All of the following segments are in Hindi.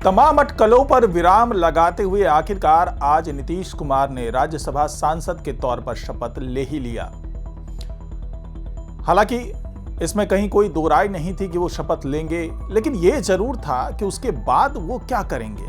तमाम अटकलों पर विराम लगाते हुए आखिरकार आज नीतीश कुमार ने राज्यसभा सांसद के तौर पर शपथ ले ही लिया। हालांकि इसमें कहीं कोई दो राय नहीं थी कि वो शपथ लेंगे, लेकिन यह जरूर था कि उसके बाद वो क्या करेंगे।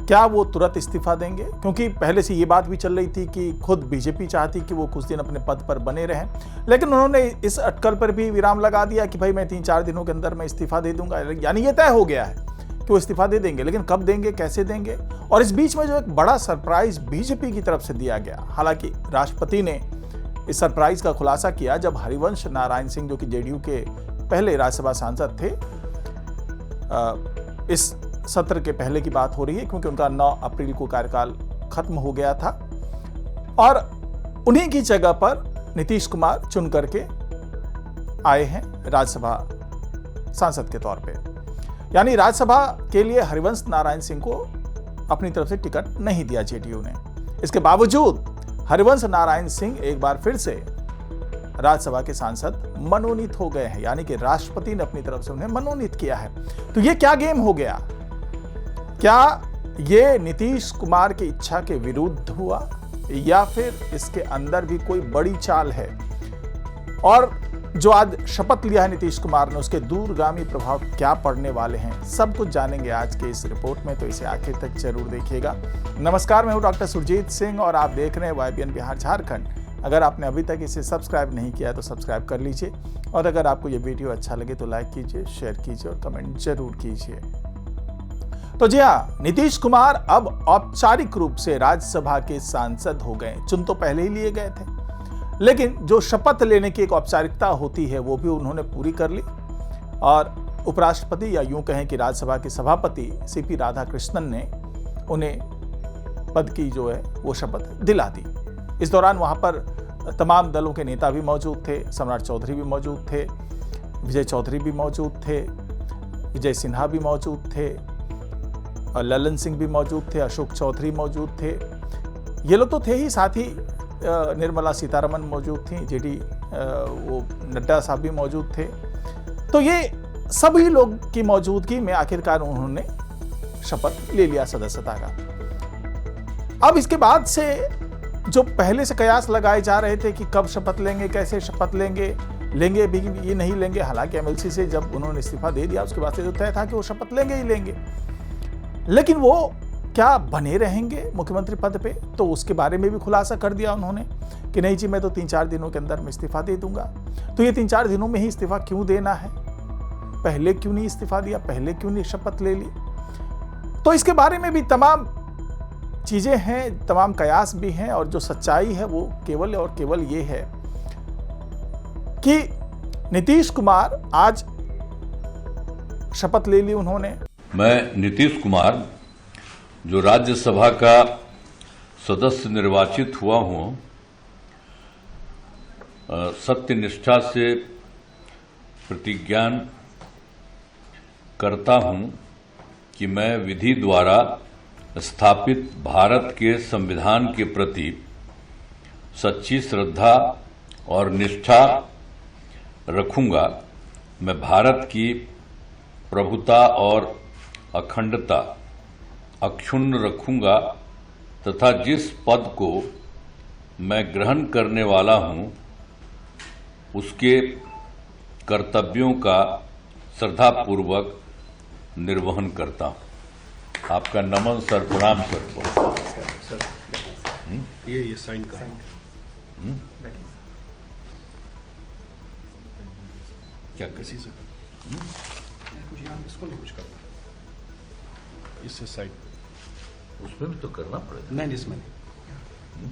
क्या वो तुरंत इस्तीफा देंगे? क्योंकि पहले से ये बात भी चल रही थी कि खुद बीजेपी चाहती कि वो कुछ दिन अपने पद पर बने रहें, लेकिन उन्होंने इस अटकल पर भी विराम लगा दिया कि भाई मैं 3-4 दिनों के अंदर मैं इस्तीफा दे दूंगा। यानी ये तय हो गया है कि वो इस्तीफा दे देंगे, लेकिन कब देंगे, कैसे देंगे। और इस बीच में जो एक बड़ा सरप्राइज बीजेपी की तरफ से दिया गया, हालांकि राष्ट्रपति ने इस सरप्राइज का खुलासा किया जब हरिवंश नारायण सिंह, जो कि जेडीयू के पहले राज्यसभा सांसद थे, इस सत्र के पहले की बात हो रही है क्योंकि उनका 9 अप्रैल को कार्यकाल खत्म हो गया था, और उन्हीं की जगह पर नीतीश कुमार चुन करके आए हैं राज्यसभा सांसद के तौर पे। यानी राज्यसभा के लिए हरिवंश नारायण सिंह को अपनी तरफ से टिकट नहीं दिया जेडीयू ने। इसके बावजूद हरिवंश नारायण सिंह एक बार फिर से राज्यसभा के सांसद मनोनीत हो गए हैं, यानी कि राष्ट्रपति ने अपनी तरफ से उन्हें मनोनीत किया है। तो ये क्या गेम हो गया? क्या ये नीतीश कुमार की इच्छा के विरुद्ध हुआ या फिर इसके अंदर भी कोई बड़ी चाल है? और जो आज शपथ लिया है नीतीश कुमार ने, उसके दूरगामी प्रभाव क्या पड़ने वाले हैं, सब कुछ जानेंगे आज के इस रिपोर्ट में, तो इसे आखिर तक जरूर देखिएगा। नमस्कार, मैं हूं डॉक्टर सुरजीत सिंह और आप देख रहे हैं YBN बिहार झारखंड। अगर आपने अभी तक इसे सब्सक्राइब नहीं किया तो सब्सक्राइब कर लीजिए, और अगर आपको ये वीडियो अच्छा लगे तो लाइक कीजिए, शेयर कीजिए और कमेंट जरूर कीजिए। तो जी हाँ, नीतीश कुमार अब औपचारिक रूप से राज्यसभा के सांसद हो गए। चुन तो पहले ही लिए गए थे, लेकिन जो शपथ लेने की एक औपचारिकता होती है वो भी उन्होंने पूरी कर ली, और उपराष्ट्रपति या यूं कहें कि राज्यसभा के सभापति CP राधाकृष्णन ने उन्हें पद की जो है वो शपथ दिला दी। इस दौरान वहां पर तमाम दलों के नेता भी मौजूद थे। सम्राट चौधरी भी मौजूद थे, विजय चौधरी भी मौजूद थे, विजय सिन्हा भी मौजूद थे, और ललन सिंह भी मौजूद थे, अशोक चौधरी मौजूद थे। ये लोग तो थे ही, साथ ही निर्मला सीतारमन मौजूद थी, जेडी वो नड्डा साहब भी मौजूद थे। तो ये सभी लोग की मौजूदगी में आखिरकार उन्होंने शपथ ले लिया सदस्यता का। अब इसके बाद से जो पहले से कयास लगाए जा रहे थे कि कब शपथ लेंगे, कैसे शपथ लेंगे भी ये नहीं लेंगे। हालांकि MLC से जब उन्होंने इस्तीफा दे दिया उसके बाद से जो तय था कि वो शपथ लेंगे ही लेंगे, लेकिन वो क्या बने रहेंगे मुख्यमंत्री पद पे, तो उसके बारे में भी खुलासा कर दिया उन्होंने कि नहीं जी, मैं तो 3-4 दिनों के अंदर में इस्तीफा दे दूंगा। तो ये 3-4 दिनों में ही इस्तीफा क्यों देना है? पहले क्यों नहीं इस्तीफा दिया? पहले क्यों नहीं शपथ ले ली? तो इसके बारे में भी तमाम चीजें हैं, तमाम कयास भी हैं, और जो सच्चाई है वो केवल और केवल ये है कि नीतीश कुमार आज शपथ ले ली उन्होंने। मैं नीतीश कुमार, जो राज्यसभा का सदस्य निर्वाचित हुआ हूं, सत्य निष्ठा से प्रतिज्ञान करता हूं कि मैं विधि द्वारा स्थापित भारत के संविधान के प्रति सच्ची श्रद्धा और निष्ठा रखूंगा। मैं भारत की प्रभुता और अखंडता अक्षुण्ण रखूंगा तथा जिस पद को मैं ग्रहण करने वाला हूं उसके कर्तव्यों का श्रद्धापूर्वक निर्वहन करता हूं। आपका नमन सर, प्रणाम सर। ये साइन कर क्या किसी से इसको नहीं कुछ करना, इससे साइन उसमें भी तो करना पड़ेगा। नहीं, इसमें नहीं।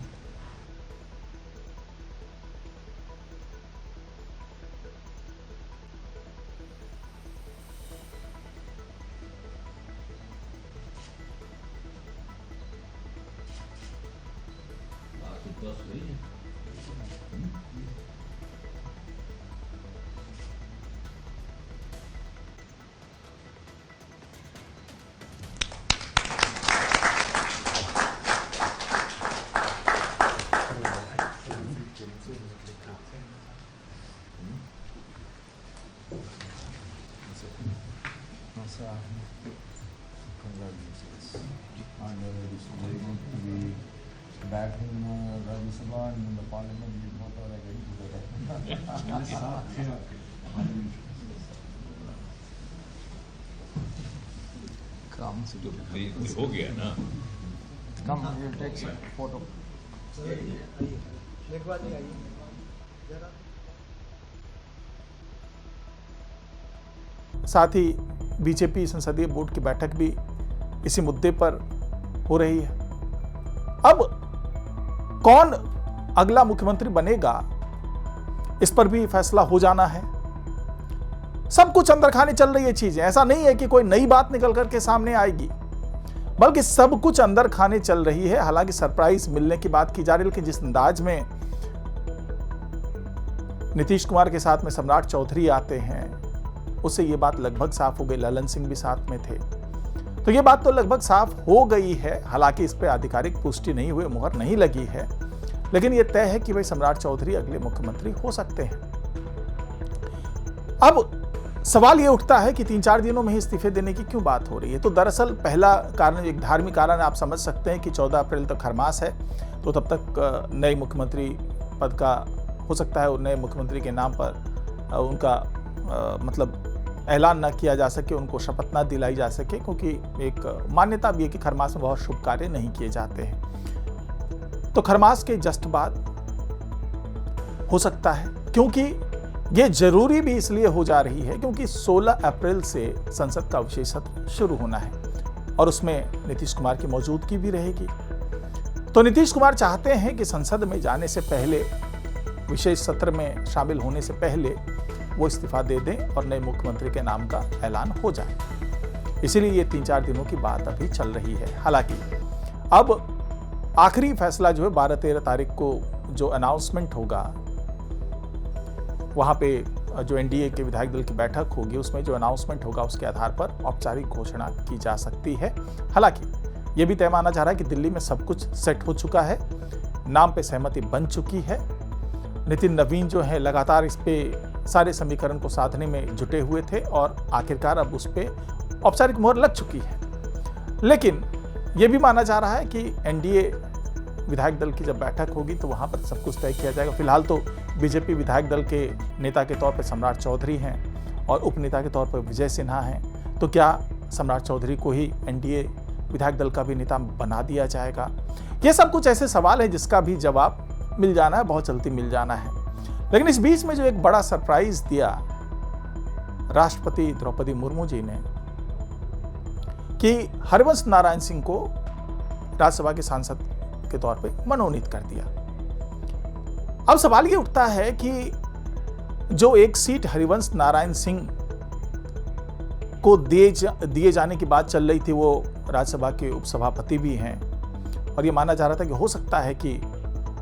very good to be back in Rajya Sabha and in the parliament with both our again together. Come, हो गया ना। come, we'll take some photo. साथ ही बीजेपी संसदीय बोर्ड की बैठक भी इसी मुद्दे पर हो रही है। अब कौन अगला मुख्यमंत्री बनेगा, इस पर भी फैसला हो जाना है। सब कुछ अंदर खाने चल रही है चीजें, ऐसा नहीं है कि कोई नई बात निकल करके सामने आएगी, बल्कि सब कुछ अंदर खाने चल रही है। हालांकि सरप्राइज मिलने की बात की जा रही है, लेकिन जिस अंदाज में नीतीश कुमार के साथ में सम्राट चौधरी आते हैं, उससे ये बात लगभग साफ हो गई। ललन सिंह भी साथ में थे, तो ये बात तो लगभग साफ हो गई है। हालांकि इस पर आधिकारिक पुष्टि नहीं हुई, मुहर नहीं लगी है, लेकिन यह तय है कि भाई सम्राट चौधरी अगले मुख्यमंत्री हो सकते हैं। अब सवाल ये उठता है कि 3-4 दिनों में ही इस्तीफे देने की क्यों बात हो रही है। तो दरअसल पहला कारण एक धार्मिक कारण आप समझ सकते हैं कि 14 अप्रैल तक खरमास है, तो तब तक नए मुख्यमंत्री पद का हो सकता है, नए मुख्यमंत्री के नाम पर उनका मतलब ऐलान न किया जा सके, उनको शपथ न दिलाई जा सके, क्योंकि एक मान्यता भी है कि खरमास में बहुत शुभ कार्य नहीं किए जाते हैं। तो खरमास के जस्ट बाद हो सकता है, क्योंकि ये जरूरी भी इसलिए हो जा रही है क्योंकि 16 अप्रैल से संसद का विशेष सत्र शुरू होना है और उसमें नीतीश कुमार की मौजूदगी भी रहेगी। तो नीतीश कुमार चाहते हैं कि संसद में जाने से पहले, विशेष सत्र में शामिल होने से पहले वो इस्तीफा दे दें और नए मुख्यमंत्री के नाम का ऐलान हो जाए। इसीलिए ये 3-4 दिनों की बात अभी चल रही है। हालांकि अब आखिरी फैसला जो है 12-13 तारीख को जो अनाउंसमेंट होगा, वहां पे जो एनडीए के विधायक दल की बैठक होगी, उसमें जो अनाउंसमेंट होगा उसके आधार पर औपचारिक घोषणा की जा सकती है। हालांकि यह भी तय माना जा रहा है कि दिल्ली में सब कुछ सेट हो चुका है, नाम पे सहमति बन चुकी है। नितिन नवीन जो है लगातार इस पे सारे समीकरण को साधने में जुटे हुए थे और आखिरकार अब उस पे औपचारिक मोहर लग चुकी है। लेकिन यह भी माना जा रहा है कि एनडीए विधायक दल की जब बैठक होगी तो वहां पर सब कुछ तय किया जाएगा। फिलहाल तो बीजेपी विधायक दल के नेता के तौर पर सम्राट चौधरी हैं और उपनेता के तौर पर विजय सिन्हा हैं। तो क्या सम्राट चौधरी को ही एनडीए विधायक दल का भी नेता बना दिया जाएगा? ये सब कुछ ऐसे सवाल है जिसका भी जवाब मिल जाना है, बहुत जल्दी मिल जाना है। लेकिन इस बीच में जो एक बड़ा सरप्राइज दिया राष्ट्रपति द्रौपदी मुर्मू जी ने कि हरिवंश नारायण सिंह को राज्यसभा के सांसद के तौर पे मनोनीत कर दिया। अब सवाल ये उठता है कि जो एक सीट हरिवंश नारायण सिंह को दिए जाने की बात चल रही थी, वो राज्यसभा के उपसभापति भी हैं और ये माना जा रहा था कि हो सकता है कि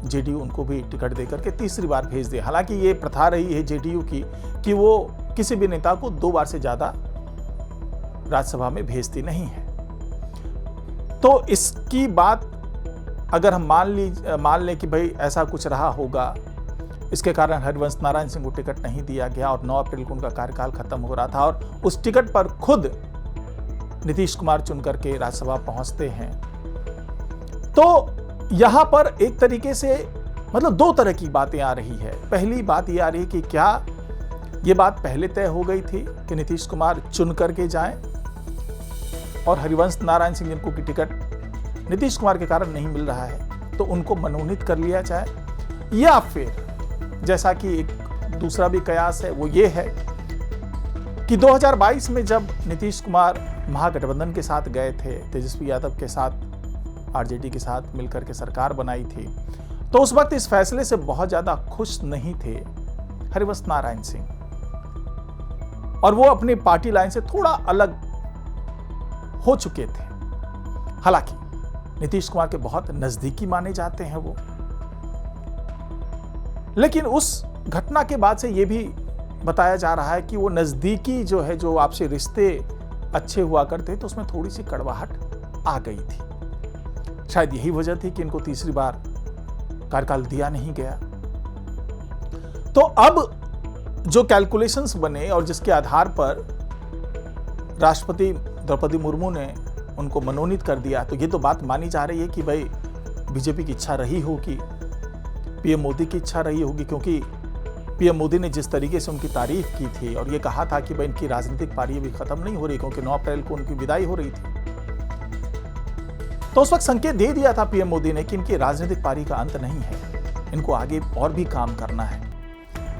जेडीयू उनको भी टिकट देकर के तीसरी बार भेज दे। हालांकि ये प्रथा रही है जेडीयू की कि वो किसी भी नेता को 2 बार से ज्यादा राज्यसभा में भेजती नहीं है। तो इसकी बात अगर हम मान लें कि भाई ऐसा कुछ रहा होगा, इसके कारण हरिवंश नारायण सिंह को टिकट नहीं दिया गया और 9 अप्रैल को उनका कार्यकाल खत्म हो रहा था और उस टिकट पर खुद नीतीश कुमार चुन करके राज्यसभा पहुंचते हैं, तो यहां पर एक तरीके से मतलब 2 तरह की बातें आ रही है। पहली बात ये आ रही है कि क्या ये बात पहले तय हो गई थी कि नीतीश कुमार चुन करके जाएं और हरिवंश नारायण सिंह जिनको की टिकट नीतीश कुमार के कारण नहीं मिल रहा है तो उनको मनोनीत कर लिया जाए, या फिर जैसा कि एक दूसरा भी कयास है वो ये है कि 2022 में जब नीतीश कुमार महागठबंधन के साथ गए थे, तेजस्वी यादव के साथ आरजेडी के साथ मिलकर के सरकार बनाई थी, तो उस वक्त इस फैसले से बहुत ज्यादा खुश नहीं थे हरिवंश नारायण सिंह और वो अपनी पार्टी लाइन से थोड़ा अलग हो चुके थे। हालांकि नीतीश कुमार के बहुत नजदीकी माने जाते हैं वो, लेकिन उस घटना के बाद से ये भी बताया जा रहा है कि वो नजदीकी जो है, जो आपसे रिश्ते अच्छे हुआ करते तो उसमें थोड़ी सी कड़वाहट आ गई थी। शायद यही वजह थी कि इनको तीसरी बार कार्यकाल दिया नहीं गया। तो अब जो कैलकुलेशंस बने और जिसके आधार पर राष्ट्रपति द्रौपदी मुर्मू ने उनको मनोनीत कर दिया, तो ये तो बात मानी जा रही है कि भाई बीजेपी की इच्छा रही होगी, पीएम मोदी की इच्छा रही होगी, क्योंकि पीएम मोदी ने जिस तरीके से उनकी तारीफ की थी और ये कहा था कि भाई इनकी राजनीतिक पारी अभी खत्म नहीं हो रही, क्योंकि 9 अप्रैल को उनकी विदाई हो रही थी। तो उस वक्त संकेत दे दिया था पीएम मोदी ने कि इनकी राजनीतिक पारी का अंत नहीं है, इनको आगे और भी काम करना है।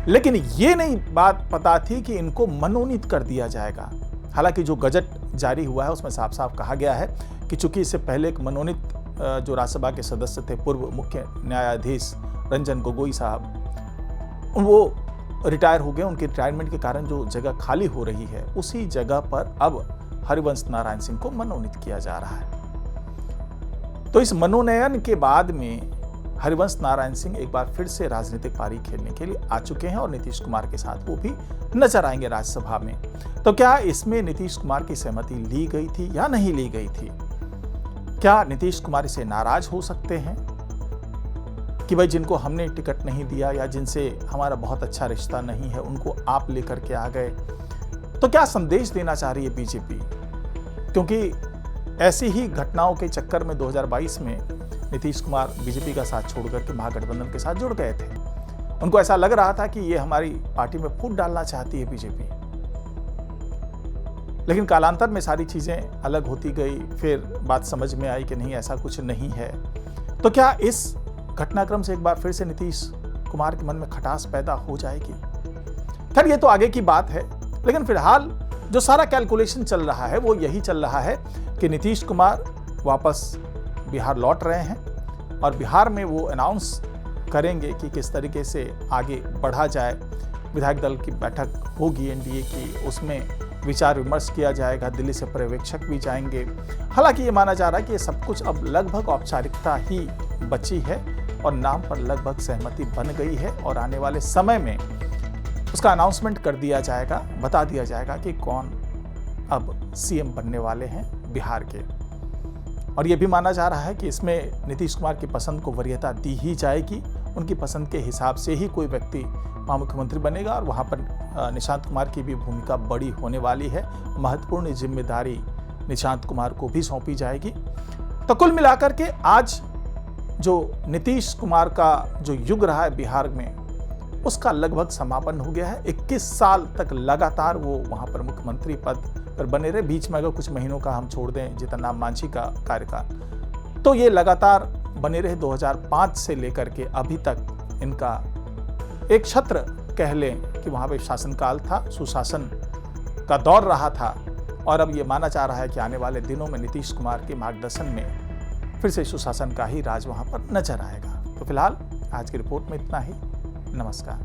लेकिन ये नहीं बात पता थी कि इनको मनोनीत कर दिया जाएगा। हालांकि जो गजट जारी हुआ है उसमें साफ साफ कहा गया है कि चूंकि इससे पहले एक मनोनीत जो राज्यसभा के सदस्य थे, पूर्व मुख्य न्यायाधीश रंजन गोगोई साहब, वो रिटायर हो गए। उनके रिटायरमेंट के कारण जो जगह खाली हो रही है, उसी जगह पर अब हरिवंश नारायण सिंह को मनोनीत किया जा रहा है। तो इस मनोनयन के बाद में हरिवंश नारायण सिंह एक बार फिर से राजनीतिक पारी खेलने के लिए आ चुके हैं और नीतीश कुमार के साथ वो भी नजर आएंगे राज्यसभा में। तो क्या इसमें नीतीश कुमार की सहमति ली गई थी या नहीं ली गई थी? क्या नीतीश कुमार इसे नाराज हो सकते हैं कि भाई जिनको हमने टिकट नहीं दिया या जिनसे हमारा बहुत अच्छा रिश्ता नहीं है, उनको आप लेकर के आ गए? तो क्या संदेश देना चाह रही है बीजेपी? क्योंकि ऐसी ही घटनाओं के चक्कर में 2022 में नीतीश कुमार बीजेपी का साथ छोड़कर के महागठबंधन के साथ जुड़ गए थे। उनको ऐसा लग रहा था कि ये हमारी पार्टी में फूट डालना चाहती है बीजेपी। लेकिन कालांतर में सारी चीजें अलग होती गई, फिर बात समझ में आई कि नहीं, ऐसा कुछ नहीं है। तो क्या इस घटनाक्रम से एक बार फिर से नीतीश कुमार के मन में खटास पैदा हो जाएगी? खैर, ये तो आगे की बात है, लेकिन फिलहाल जो सारा कैलकुलेशन चल रहा है वो यही चल रहा है कि नीतीश कुमार वापस बिहार लौट रहे हैं और बिहार में वो अनाउंस करेंगे कि किस तरीके से आगे बढ़ा जाए। विधायक दल की बैठक होगी एनडीए की, उसमें विचार विमर्श किया जाएगा, दिल्ली से पर्यवेक्षक भी जाएंगे। हालांकि ये माना जा रहा है कि ये सब कुछ अब लगभग औपचारिकता ही बची है और नाम पर लगभग सहमति बन गई है और आने वाले समय में उसका अनाउंसमेंट कर दिया जाएगा, बता दिया जाएगा कि कौन अब सीएम बनने वाले हैं बिहार के। और यह भी माना जा रहा है कि इसमें नीतीश कुमार की पसंद को वरीयता दी ही जाएगी। उनकी पसंद के हिसाब से ही कोई व्यक्ति वहाँ मुख्यमंत्री बनेगा और वहाँ पर निशांत कुमार की भी भूमिका बड़ी होने वाली है। महत्वपूर्ण जिम्मेदारी निशांत कुमार को भी सौंपी जाएगी। तो कुल मिलाकर के आज जो नीतीश कुमार का जो युग रहा है बिहार में, उसका लगभग समापन हो गया है। 21 साल तक लगातार वो वहाँ पर मुख्यमंत्री पद पर बने रहे। बीच में अगर कुछ महीनों का हम छोड़ दें जीतन राम मांझी का कार्यकाल, तो ये लगातार बने रहे 2005 से लेकर के अभी तक। इनका एक छत्र कह लें कि वहाँ पे शासनकाल था, सुशासन का दौर रहा था और अब ये माना जा रहा है कि आने वाले दिनों में नीतीश कुमार के मार्गदर्शन में फिर से सुशासन का ही राज वहाँ पर नजर आएगा। तो फिलहाल आज की रिपोर्ट में इतना ही। नमस्कार।